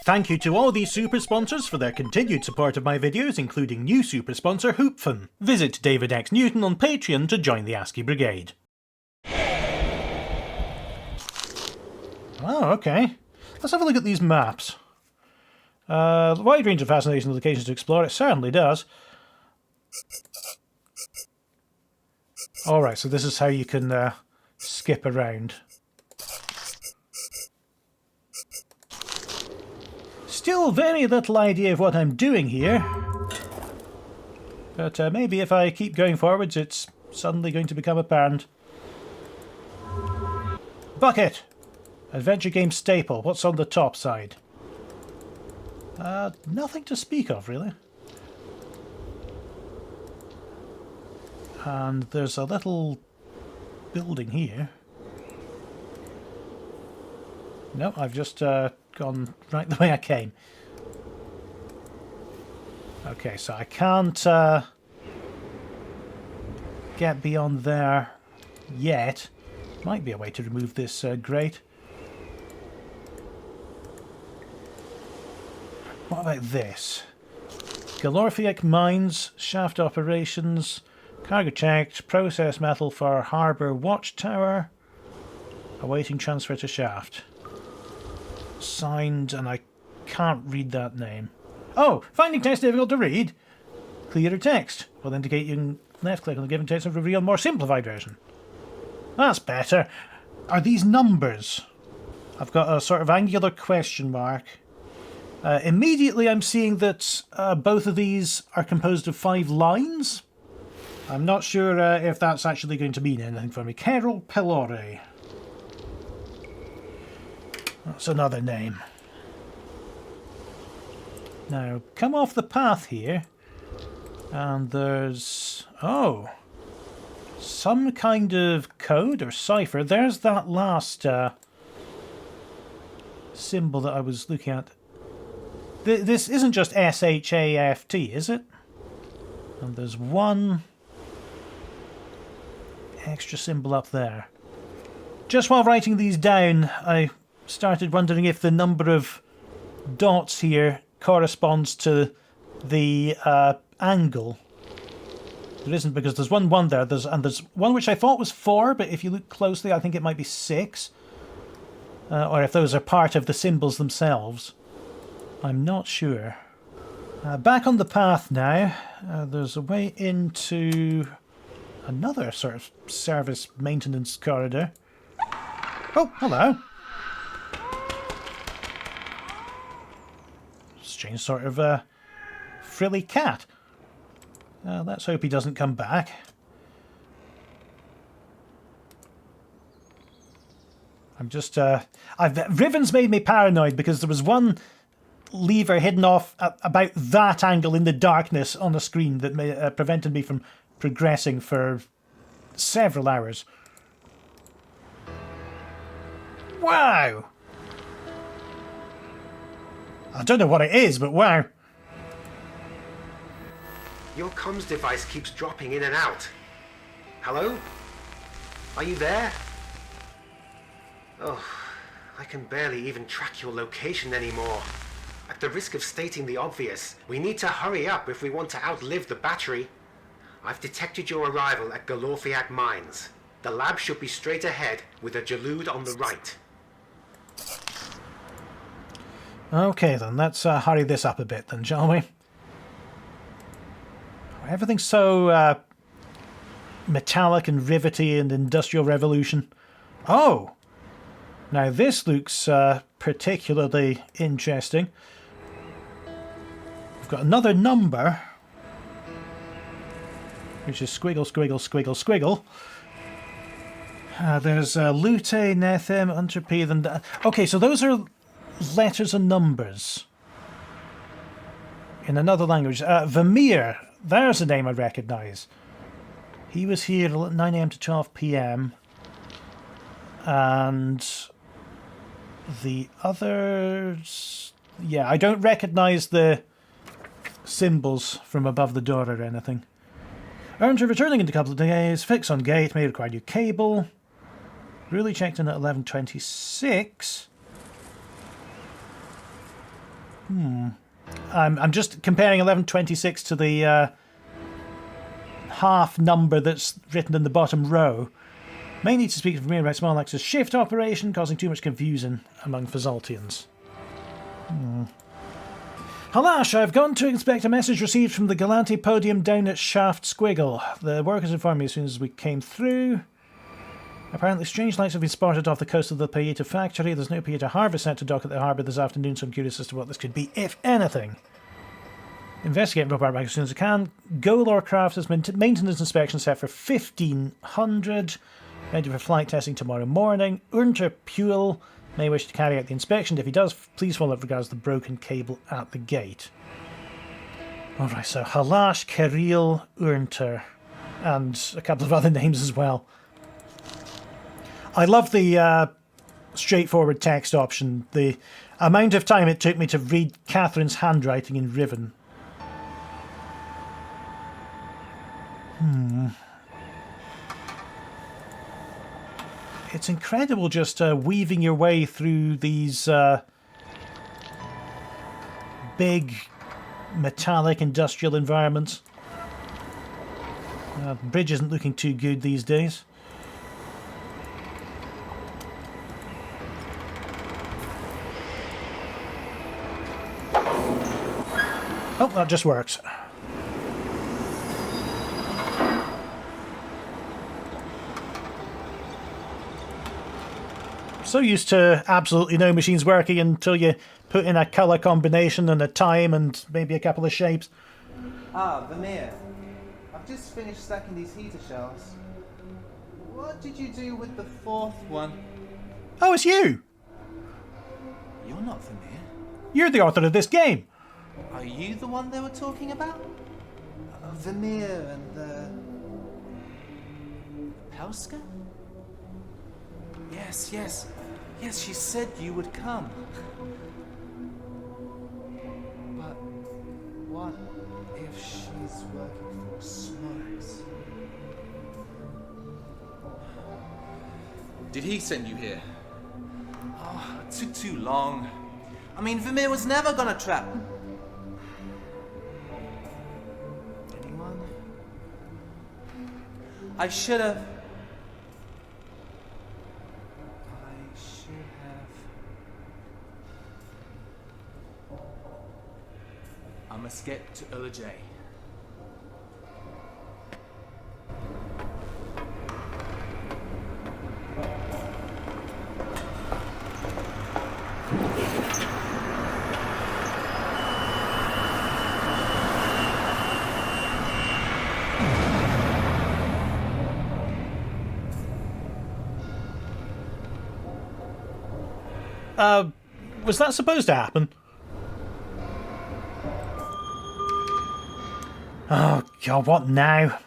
Thank you to all these super sponsors for their continued support of my videos, including new super sponsor Hoopfun. Visit David X Newton on Patreon to join the ASCII Brigade. Oh, okay. Let's have a look at these maps. The wide range of fascinating locations to explore, it certainly does. Alright, so this is how you can skip around. Still very little idea of what I'm doing here. But maybe if I keep going forwards, it's suddenly going to become apparent. Bucket! Adventure game staple. What's on the top side? Nothing to speak of, really. And there's a little building here. No, I've just gone right the way I came. Okay, so I can't get beyond there yet. Might be a way to remove this grate. What about this? Golorfiak mines, shaft operations, cargo checked, process metal for harbour watchtower, awaiting transfer to shaft. Signed, and I can't read that name. Oh, finding text difficult to read? Clearer text will indicate you can left click on the given text and reveal a more simplified version. That's better. Are these numbers? I've got a sort of angular question mark. Immediately I'm seeing that both of these are composed of 5 lines. I'm not sure if that's actually going to mean anything for me. Carol Pelore. That's another name. Now, come off the path here, and there's... oh! Some kind of code or cipher. There's that last symbol that I was looking at. This isn't just S-H-A-F-T, is it? And there's one extra symbol up there. Just while writing these down, I started wondering if the number of dots here corresponds to the angle. There isn't, because there's one there, and there's one which I thought was 4, but if you look closely I think it might be 6. Or if those are part of the symbols themselves. I'm not sure. Back on the path now. There's a way into another sort of service maintenance corridor. Oh, hello. Strange sort of frilly cat. Let's hope he doesn't come back. I'm just... Riven's made me paranoid because there was one lever hidden off about that angle in the darkness on the screen that prevented me from progressing for several hours. Wow! I don't know what it is, but wow. Your comms device keeps dropping in and out. Hello? Are you there? Oh, I can barely even track your location anymore. At the risk of stating the obvious, we need to hurry up if we want to outlive the battery. I've detected your arrival at Golorfiak mines. The lab should be straight ahead with a Jalood on the right. Okay then, let's hurry this up a bit then, shall we? Everything's so metallic and rivety and Industrial Revolution. Oh! Now this looks particularly interesting. We've got another number, which is squiggle, squiggle, squiggle, squiggle. There's Lute, Nethem, Unterpede, and... okay, so those are letters and numbers in another language. Vermeer, there's a name I recognise. He was here at 9 AM to 12 PM. And the others... yeah, I don't recognise the symbols from above the door or anything. Earned her returning in a couple of days. Fix on gate. May require new cable. Really checked in at 11:26. I'm just comparing 1126 to the half number that's written in the bottom row. May need to speak to Vermeer about small axis shift operation, causing too much confusion among Fazaltians. Halash, I've gone to inspect a message received from the Galante podium down at Shaft Squiggle. The workers informed me as soon as we came through. Apparently strange lights have been spotted off the coast of the Payeeta factory. There's no Payeeta harbour set to dock at the harbour this afternoon, so I'm curious as to what this could be, if anything. Investigate and report back as soon as I can. Golorfiak has maintenance inspection set for 1500. Ready for flight testing tomorrow morning. Urnter Puel may wish to carry out the inspection. If he does, please follow up regards to the broken cable at the gate. Alright, so Halash, Kirill, Urnter, and a couple of other names as well. I love the straightforward text option. The amount of time it took me to read Catherine's handwriting in Riven. It's incredible just weaving your way through these big metallic industrial environments. The bridge isn't looking too good these days. Oh, that just works. So used to absolutely no machines working until you put in a colour combination and a time and maybe a couple of shapes. Ah, Gwynaire. I've just finished stacking these heater shells. What did you do with the fourth one? Oh, it's you! You're not Gwynaire. You're the author of this game! Are you the one they were talking about? Vermeer and Pelska? Yes, she said you would come. But what if she's working for Smokes? Did he send you here? Oh, it took too long. I mean, Vermeer was never gonna trap. Anyone? I should have. I must get to Ullajay. Was that supposed to happen? Oh god, what now?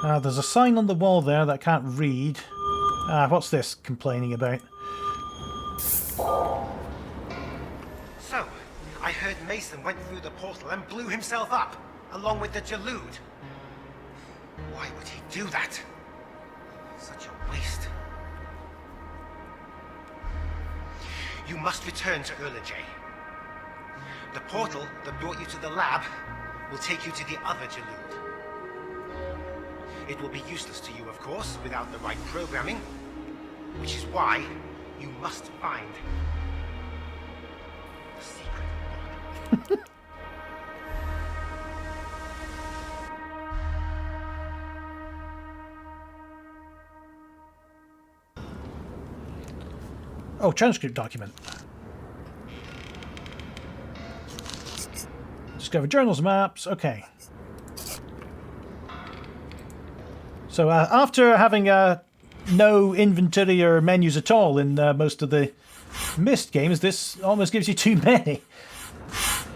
There's a sign on the wall there that I can't read. What's this complaining about? So, I heard Mason went through the portal and blew himself up, along with the Jalood. Why would he do that? Such a waste. You must return to Ullajay. The portal that brought you to the lab will take you to the other Jalood. It will be useless to you, of course, without the right programming, which is why you must find the secret pod. Oh, transcript document. Discover journals, maps. Okay. So after having no inventory or menus at all in most of the Myst games, this almost gives you too many.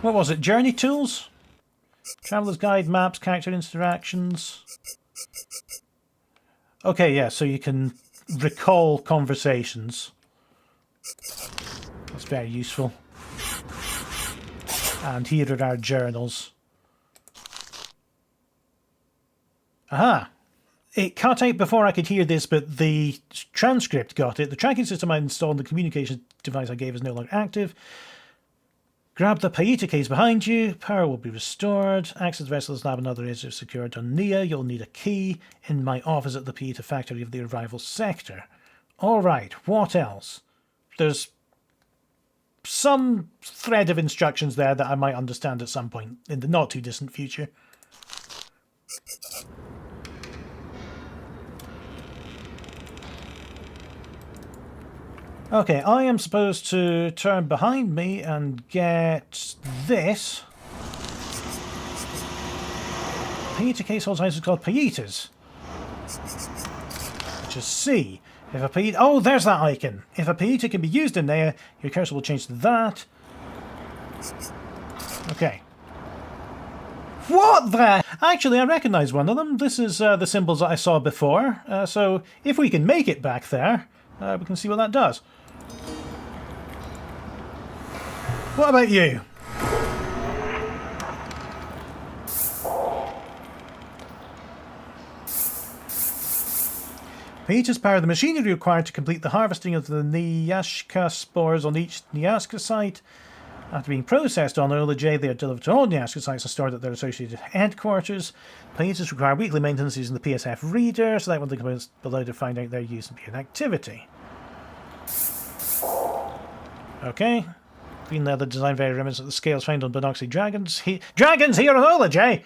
What was it? Journey tools? Traveler's guide, maps, character interactions. Okay, yeah, so you can recall conversations. That's very useful. And here are our journals. Aha! it cut out before I could hear this, but the transcript got it. The tracking system I installed on the communication device I gave is no longer active. Grab the Payeeta case behind you. Power will be restored. Access the vessel's lab and other areas are secured on Neyyah. You'll need a key in my office at the Payeeta factory of the arrival sector. Alright, what else? There's some thread of instructions there that I might understand at some point in the not too distant future. Okay, I am supposed to turn behind me and get this. Payeeta case holds items called Payeetas, which is C. If a Payeeta... Oh, there's that icon. If a Payeeta can be used in there, your cursor will change to that. Okay. What the... Actually, I recognise one of them. This is the symbols that I saw before. So if we can make it back there, we can see what that does. What about you? Payeeta's power the machinery required to complete the harvesting of the Neyyah spores on each Neyyah site. After being processed on J, they are delivered to all Neyyah sites and stored at their associated headquarters. Payeetas require weekly maintenance using the PSF reader, so that when they come below to find out their use and activity. Okay. Green leather design very reminiscent of the scales found on Binoxy dragons. Dragons here on J!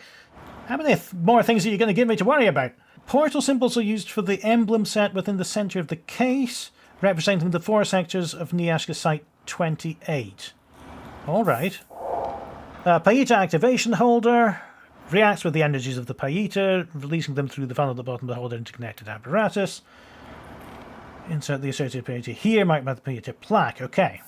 How many more things are you going to give me to worry about? Portal symbols are used for the emblem set within the centre of the case, representing the 4 sectors of Neyyah Site 28. Alright. Payeeta activation holder reacts with the energies of the Payeeta, releasing them through the funnel at the bottom of the holder into connected apparatus. Insert the associated Payeeta here, marked by the Payeeta plaque. Okay.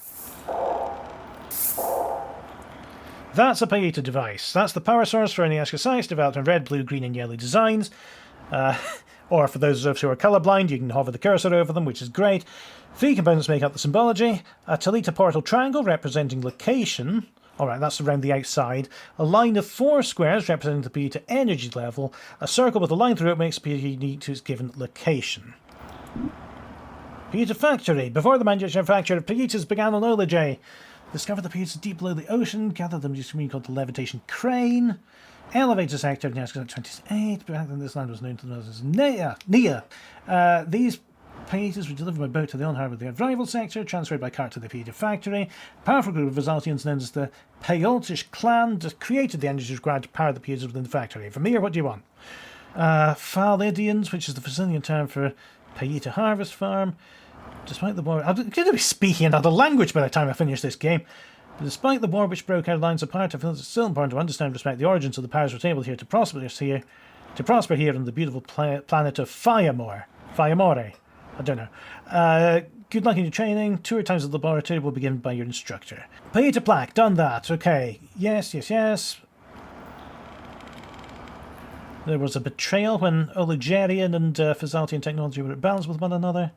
That's a Payeeta device. That's the power source for Neyyah sites developed in red, blue, green and yellow designs. Or for those of us who are colourblind, you can hover the cursor over them, which is great. 3 components make up the symbology. A Payeeta portal triangle representing location. Alright, that's around the outside. A line of 4 squares representing the Payeeta energy level. A circle with a line through it makes Payeeta unique to its given location. Payeeta factory. Before the manufacture of Payeetas began on J. Discover the Payeetas deep below the ocean. Gather them using a machine called the levitation crane. Elevator sector of Neyyah 28. Back then this land was known to them as Neyyah. These Payeetas were delivered by boat to the on-harbour of the arrival sector, transferred by cart to the Payeeta factory. A powerful group of Rizaltians known as the Payeetish clan created the energies required to power the Payeetas within the factory. From here, what do you want? Phalidians, which is the Brazilian term for Payeeta harvest farm. Despite the war... I'm going to be speaking another language by the time I finish this game. Despite the war which broke out lines apart, I feel it's still important to understand and respect the origins of the powers retained here to prosper here on the beautiful planet of Fayamore. I don't know. Good luck in your training. Tour times of the laboratory will be given by your instructor. Payeeta plaque. Done that. Okay. Yes. There was a betrayal when Olugerian and Fazaltian technology were at balance with one another.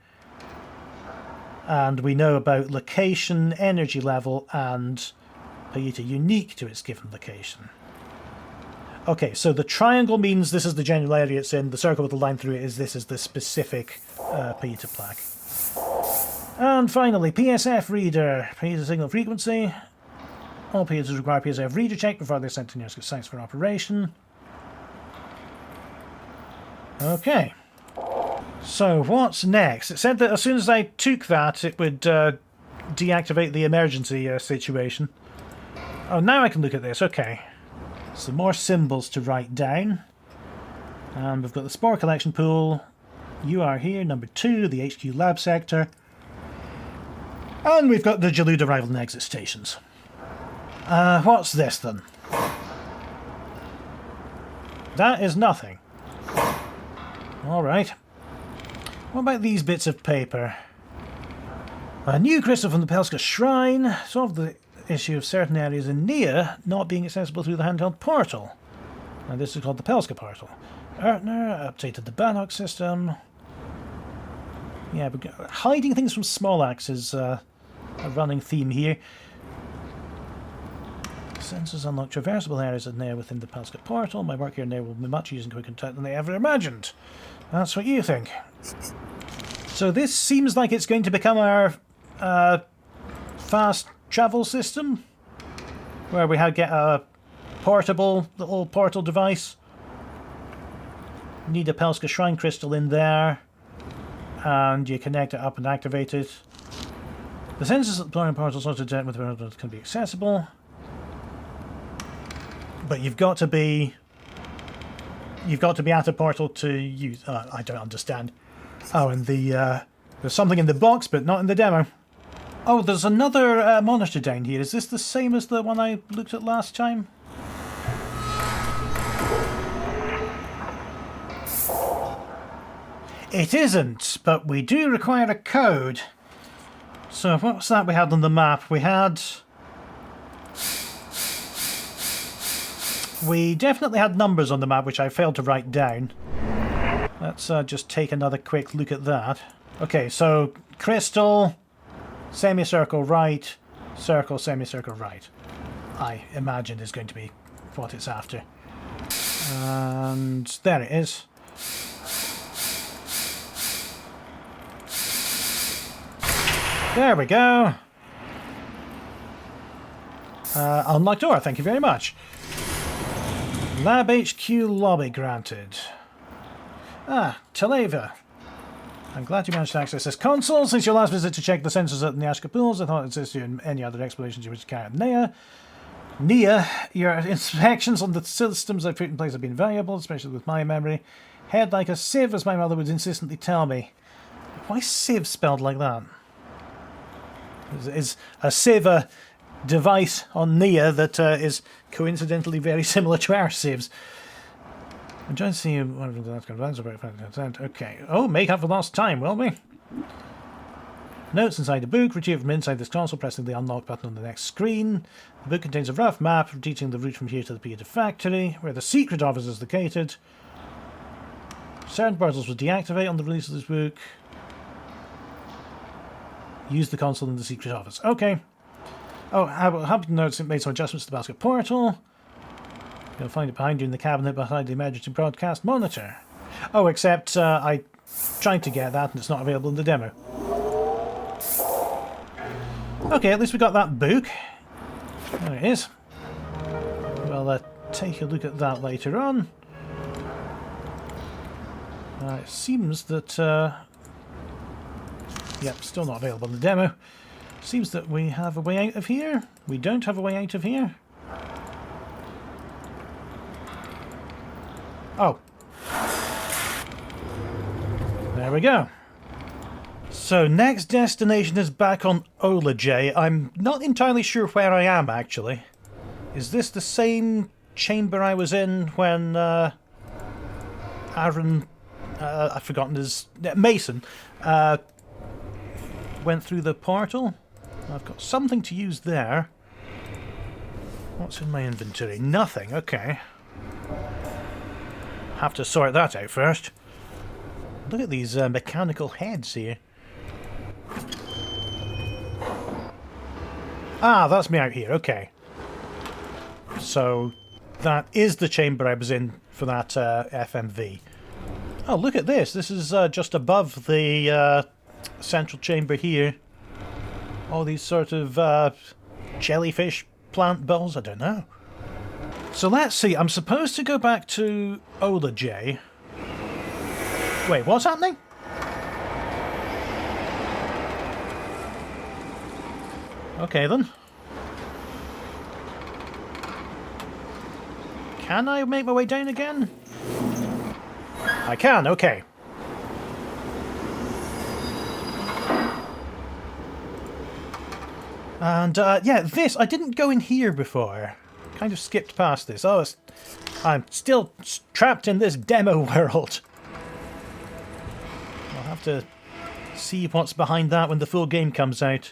And we know about location, energy level, and Payeeta unique to its given location. Okay, so the triangle means this is the general area it's in. The circle with the line through it is this is the specific Payeeta plaque. And finally, PSF reader. Payeeta signal frequency. All Payeetas require PSF reader check before they're sent to nearest sites for operation. Okay. So, what's next? It said that as soon as I took that, it would deactivate the emergency situation. Oh, now I can look at this. Okay. Some more symbols to write down. And we've got the Spore Collection Pool. You are here, number 2, the HQ Lab Sector. And we've got the Jalud arrival and exit stations. What's this, then? That is nothing. Alright. What about these bits of paper? A new crystal from the Pelska Shrine solved the issue of certain areas in Neyyah not being accessible through the handheld portal. And this is called the Pelska portal. Ertner updated the Bannock system. Yeah, but hiding things from Smolax is a running theme here. Sensors unlock traversable areas of Neyyah within the Pelska portal. My work here in Neyyah will be much easier and quicker than they ever imagined. That's what you think. So this seems like it's going to become our fast travel system, where we get a portable little portal device. Need a Pelska Shrine Crystal in there, and you connect it up and activate it. The sensors that the portals also detect with the can be accessible, but you've got to be at a portal to use. I don't understand. Oh, and there's something in the box, but not in the demo. Oh, there's another monitor down here. Is this the same as the one I looked at last time? It isn't, but we do require a code. So what was that we had on the map? We definitely had numbers on the map, which I failed to write down. Let's just take another quick look at that. Okay, so crystal, semicircle right, circle, semicircle right. I imagine is going to be what it's after. And there it is. There we go. Unlocked door, thank you very much. Lab HQ lobby granted. Ah, Taleva. I'm glad you managed to access this console. Since your last visit to check the sensors at the Neyyah pools, I thought it assist you in any other explorations you wish to carry out. Neyyah, your inspections on the systems I've put in place have been valuable, especially with my memory. Head like a sieve, as my mother would insistently tell me. Why sieve spelled like that? Is a sieve a device on Neyyah that is coincidentally very similar to our sieves? I'm trying to see about. Okay. Oh, make up for lost time, will we? Notes inside the book. Retrieve from inside this console, pressing the unlock button on the next screen. The book contains a rough map detailing the route from here to the Payeeta factory, where the secret office is located. Certain portals will deactivate on the release of this book. Use the console in the secret office. Okay. Oh, happy to notice it made some adjustments to the basket portal. You'll find it behind you in the cabinet behind the emergency broadcast monitor. Oh, except I tried to get that and it's not available in the demo. Okay, at least we got that book. There it is. We'll take a look at that later on. It seems that... Yep, still not available in the demo. Seems that we have a way out of here. We don't have a way out of here. Oh. There we go. So, next destination is back on Olajay. I'm not entirely sure where I am, actually. Is this the same chamber I was in when Aaron... I've forgotten his... Mason... went through the portal. I've got something to use there. What's in my inventory? Nothing, okay. Have to sort that out first. Look at these mechanical heads here. Ah, that's me out here, okay. So, that is the chamber I was in for that FMV. Oh, look at this. This is just above the... central chamber here. All these sort of jellyfish plant balls, I don't know. So let's see, I'm supposed to go back to Olajay. Wait, what's happening? Okay then. Can I make my way down again? I can, okay. And, yeah, this, I didn't go in here before. Kind of skipped past this. Oh, I'm still trapped in this demo world. I'll have to see what's behind that when the full game comes out.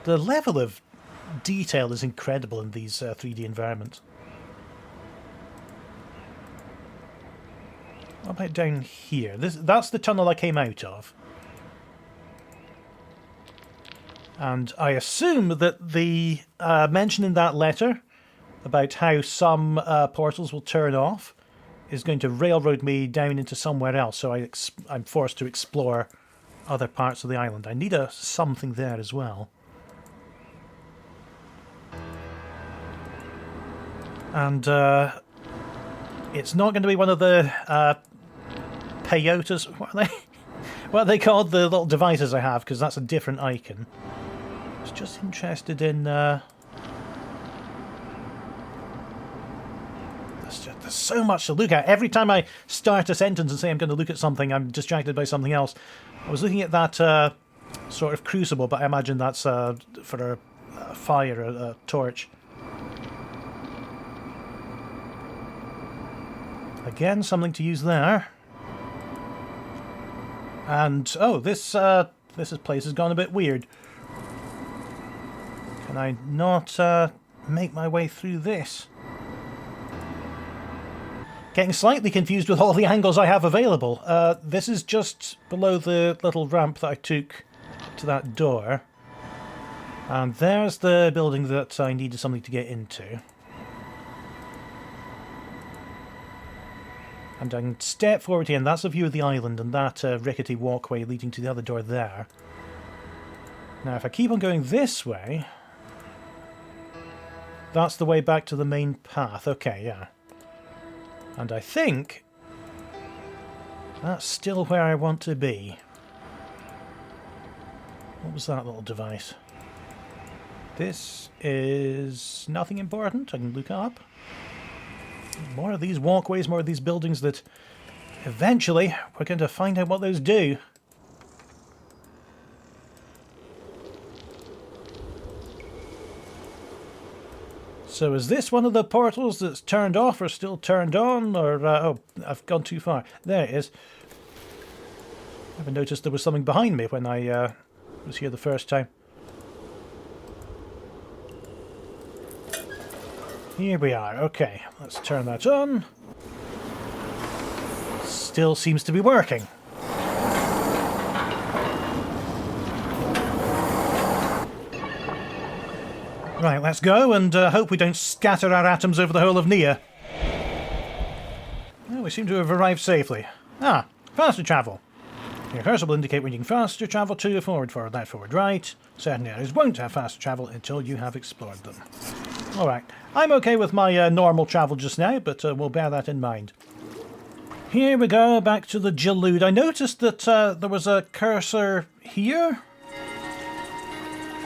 The level of detail is incredible in these 3D environments. What about down here? That's the tunnel I came out of. And I assume that the mention in that letter about how some portals will turn off is going to railroad me down into somewhere else, so I'm forced to explore other parts of the island. I need something there as well. And it's not going to be one of the Payeetas. What are they called? The little devices I have, because that's a different icon. I was just interested in... There's so much to look at. Every time I start a sentence and say I'm going to look at something, I'm distracted by something else. I was looking at that sort of crucible, but I imagine that's for a fire, a torch. Again, something to use there. And, oh, this place has gone a bit weird. Can I not make my way through this? Getting slightly confused with all the angles I have available. This is just below the little ramp that I took to that door. And there's the building that I needed something to get into. And I can step forward here, and that's a view of the island, and that rickety walkway leading to the other door there. Now, if I keep on going this way, that's the way back to the main path. Okay, yeah. And I think that's still where I want to be. What was that little device? This is nothing important. I can look up. More of these walkways, more of these buildings that eventually we're going to find out what those do. So is this one of the portals that's turned off or still turned on? Or, oh, I've gone too far. There it is. I haven't noticed there was something behind me when I was here the first time. Here we are. Okay, let's turn that on. Still seems to be working. Right, let's go and hope we don't scatter our atoms over the whole of Neyyah. Well, we seem to have arrived safely. Ah, faster travel. Your cursor will indicate when you can faster travel to, forward, left, forward, right. Certain areas won't have faster travel until you have explored them. Alright, I'm okay with my normal travel just now, but we'll bear that in mind. Here we go, back to the Jalood. I noticed that there was a cursor here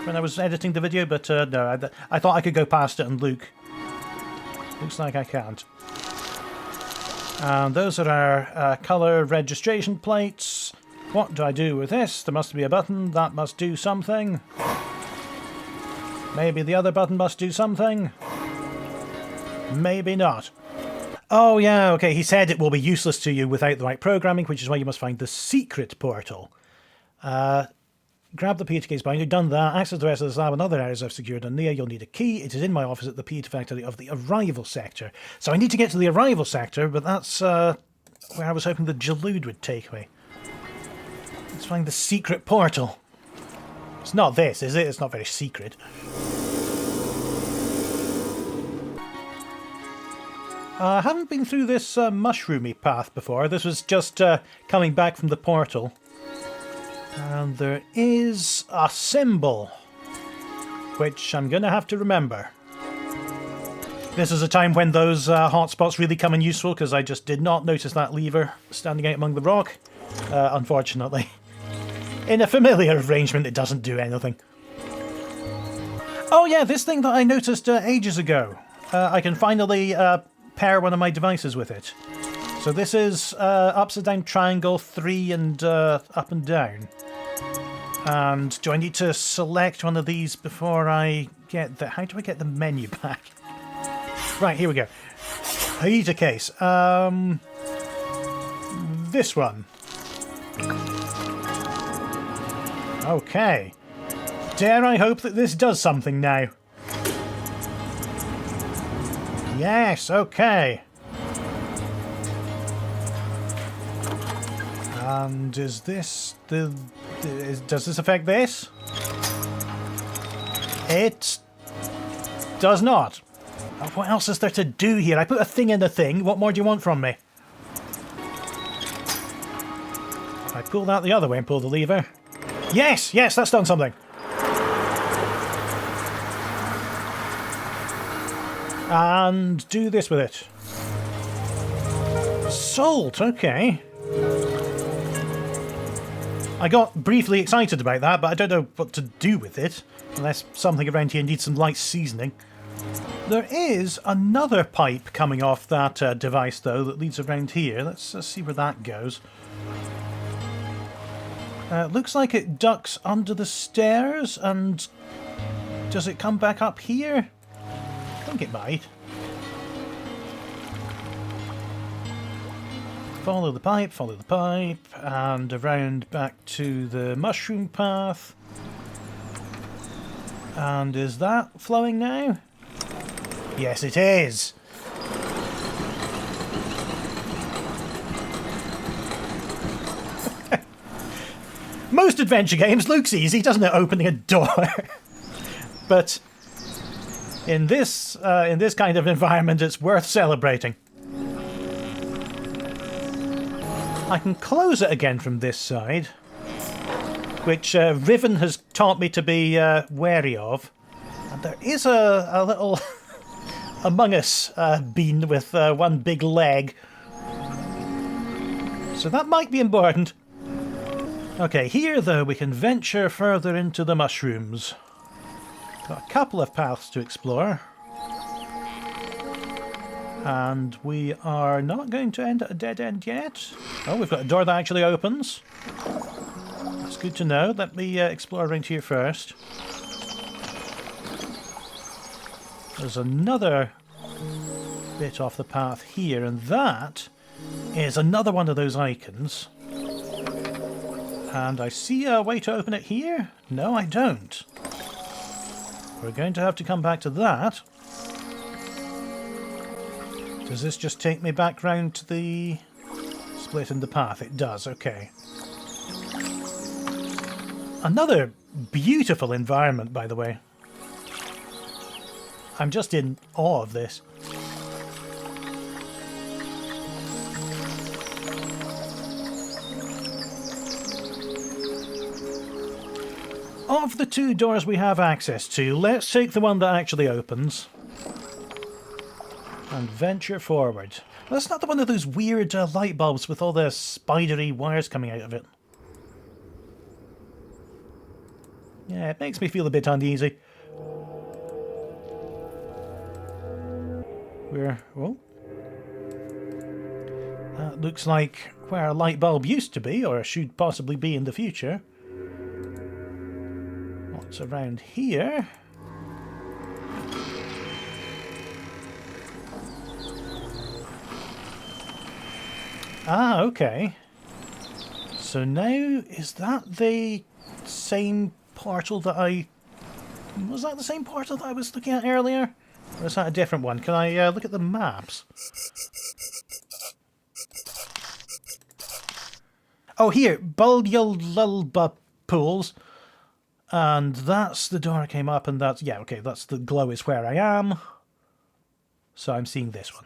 when I was editing the video, but no, I thought I could go past it and look. Looks like I can't. And those are our colour registration plates. What do I do with this? There must be a button. That must do something. Maybe the other button must do something. Maybe not. Oh yeah, okay, he said it will be useless to you without the right programming, which is why you must find the secret portal. Grab the Payeeta case binder, done that, access the rest of the lab and other areas I've secured on Neyyah. You'll need a key. It is in my office at the Payeeta factory of the arrival sector. So I need to get to the arrival sector, but that's where I was hoping the Jalood would take me. Let's find the secret portal. It's not this, is it? It's not very secret. I haven't been through this mushroomy path before. This was just coming back from the portal. And there is a symbol, which I'm going to have to remember. This is a time when those hotspots really come in useful, because I just did not notice that lever standing out among the rock, unfortunately. In a familiar arrangement, it doesn't do anything. Oh yeah, this thing that I noticed ages ago. I can finally pair one of my devices with it. So this is upside down triangle, 3 and up and down. And do I need to select one of these before I get the... How do I get the menu back? Right, here we go. Payeeta case. This one. Okay. Dare I hope that this does something now? Yes, okay. And is this the... does this affect this? It does not. What else is there to do here? I put a thing in the thing. What more do you want from me? I pull that the other way and pull the lever. Yes! Yes, that's done something! And do this with it. Salt, okay. I got briefly excited about that, but I don't know what to do with it. Unless something around here needs some light seasoning. There is another pipe coming off that device, though, that leads around here. Let's see where that goes. Looks like it ducks under the stairs, and does it come back up here? I think it might. Follow the pipe, and around back to the mushroom path. And is that flowing now? Yes, it is! Most adventure games looks easy, doesn't it, opening a door? But in this kind of environment, it's worth celebrating. I can close it again from this side, which Riven has taught me to be wary of. And there is a little Among Us bean with one big leg. So that might be important. Okay, here though we can venture further into the mushrooms. Got a couple of paths to explore. And we are not going to end at a dead end yet. Oh, we've got a door that actually opens. That's good to know. Let me explore around here first. There's another bit off the path here, and that is another one of those icons. And I see a way to open it here. No, I don't. We're going to have to come back to that. Does this just take me back round to the split in the path? It does, okay. Another beautiful environment, by the way. I'm just in awe of this. Of the two doors we have access to, let's take the one that actually opens. And venture forward. That's not the one of those weird light bulbs with all the spidery wires coming out of it. Yeah, it makes me feel a bit uneasy. Oh. That looks like where a light bulb used to be, or should possibly be in the future. What's around here? Ah, okay. So now, is that the same portal that I... Was that the same portal that I was looking at earlier? Or is that a different one? Can I look at the maps? Oh, here. Bulyululba pools. And that's the door I came up, and that's... Yeah, okay, that's the glow is where I am. So I'm seeing this one.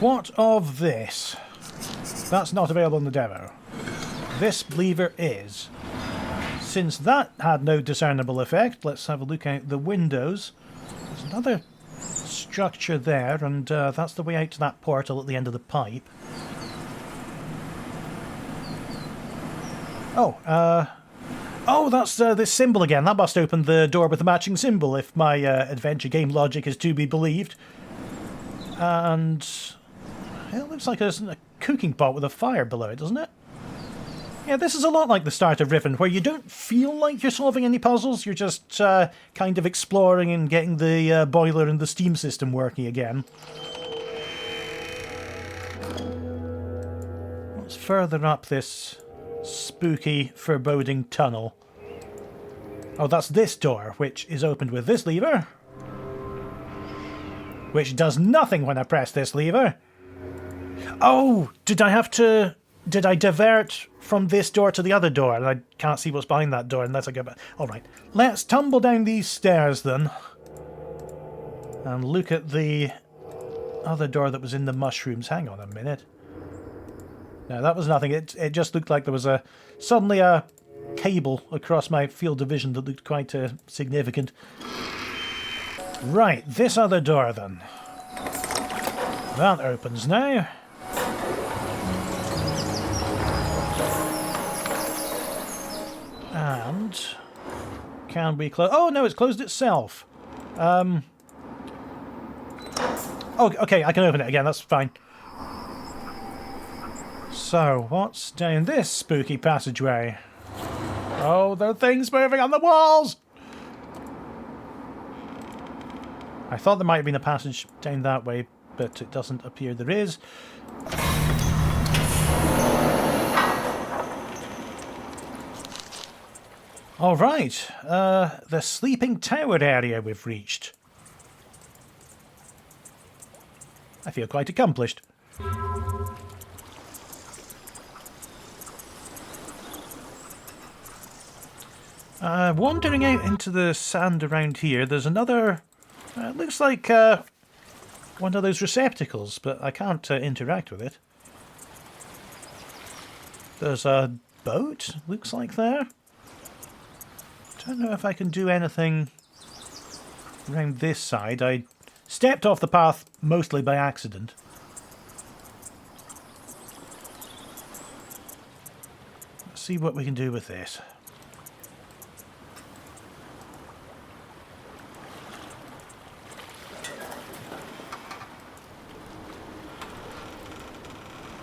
What of this? That's not available in the demo. This lever is. Since that had no discernible effect, let's have a look out the windows. There's another structure there, and that's the way out to that portal at the end of the pipe. Oh, that's this symbol again. That must open the door with the matching symbol, if my adventure game logic is to be believed. And it looks like there's a cooking pot with a fire below it, doesn't it? Yeah, this is a lot like the start of Riven, where you don't feel like you're solving any puzzles, you're just kind of exploring and getting the boiler and the steam system working again. What's further up this spooky, foreboding tunnel? Oh, that's this door, which is opened with this lever. Which does nothing when I press this lever. Oh, did I divert from this door to the other door? And I can't see what's behind that door unless I go back. Alright, let's tumble down these stairs then. And look at the other door that was in the mushrooms. Hang on a minute. No, that was nothing. It just looked like there was suddenly a cable across my field of vision that looked quite significant. Right, this other door then. That opens now. And can we close? Oh no, it's closed itself. Oh, okay, I can open it again. That's fine. So, what's down this spooky passageway? Oh, there are things moving on the walls! I thought there might have been a passage down that way, but it doesn't appear there is. Alright, the sleeping tower area we've reached. I feel quite accomplished. Wandering out into the sand around here, there's another... it looks like one of those receptacles, but I can't interact with it. There's a boat, looks like there. Don't know if I can do anything around this side. I stepped off the path mostly by accident. Let's see what we can do with this.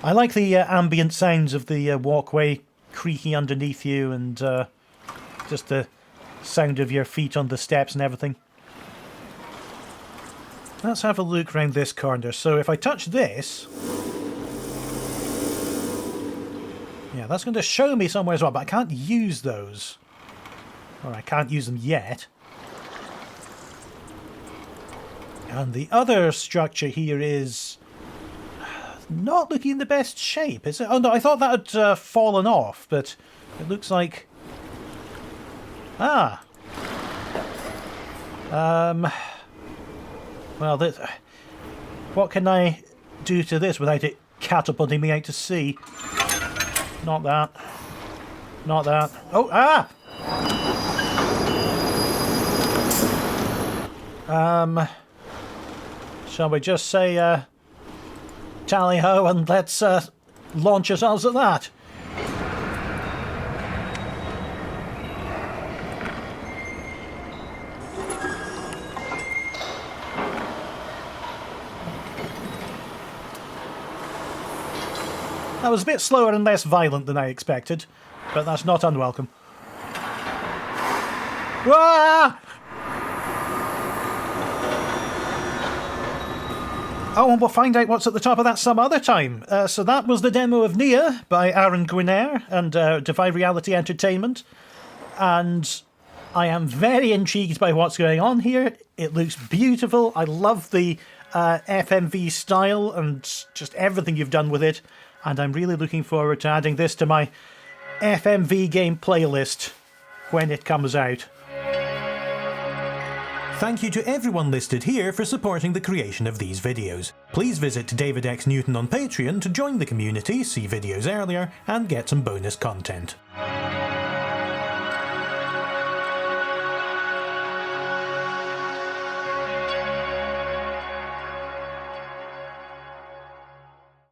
I like the ambient sounds of the walkway creaking underneath you and just the sound of your feet on the steps and everything. Let's have a look around this corner. So if I touch this... yeah, that's going to show me somewhere as well, but I can't use those. Or I can't use them yet. And the other structure here is... not looking in the best shape, is it? Oh no, I thought that had fallen off, but it looks like... ah! Well, what can I do to this without it catapulting me out to sea? Not that. Not that. Oh, ah! Shall we just say, tally-ho, and let's launch ourselves at that? That was a bit slower and less violent than I expected, but that's not unwelcome. Wah! Oh, and we'll find out what's at the top of that some other time. So that was the demo of Neyyah by Gwynaire and Defy Reality Entertainment. And I am very intrigued by what's going on here. It looks beautiful. I love the FMV style and just everything you've done with it. And I'm really looking forward to adding this to my FMV game playlist when it comes out. Thank you to everyone listed here for supporting the creation of these videos. Please visit David X Newton on Patreon to join the community, see videos earlier, and get some bonus content.